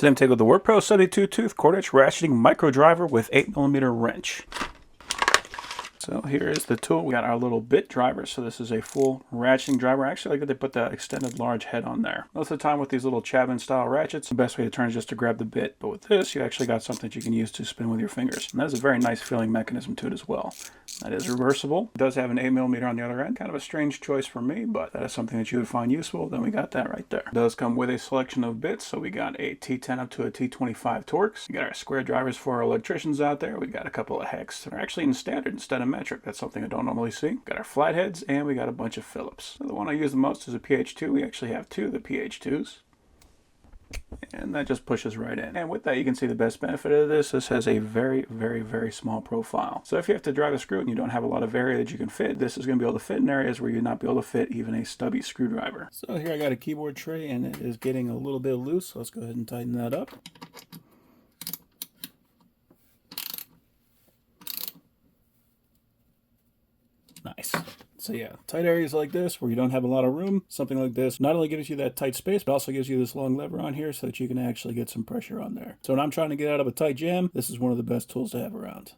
Today I'm taking with the WORKPRO 72 tooth quarter-inch ratcheting micro driver with 8mm wrench. So here is the tool. We got our little bit driver. So this is a full ratcheting driver. I actually like that they put that extended large head on there. Most of the time with these little Chapman style ratchets, the best way to turn is just to grab the bit. But with this, you actually got something that you can use to spin with your fingers. And that is a very nice feeling mechanism to it as well. That is reversible. It does have an 8mm on the other end. Kind of a strange choice for me, but that is something that you would find useful. Then we got that right there. It does come with a selection of bits. So we got a T10 up to a T25 Torx. We got our square drivers for our electricians out there. We got a couple of hex that are actually in standard instead of metric. That's something I don't normally see. Got our flatheads, and we got a bunch of Phillips. So the one I use the most is a PH2. We actually have two of the PH2s. And that just pushes right in. And with that, you can see the best benefit of this. This has a very, very, very small profile. So if you have to drive a screw and you don't have a lot of area that you can fit, this is going to be able to fit in areas where you'd not be able to fit even a stubby screwdriver. So here I got a keyboard tray, and it is getting a little bit loose. So let's go ahead and tighten that up. Nice. So yeah, tight areas like this where you don't have a lot of room, something like this not only gives you that tight space, but also gives you this long lever on here so that you can actually get some pressure on there. So when I'm trying to get out of a tight jam, this is one of the best tools to have around.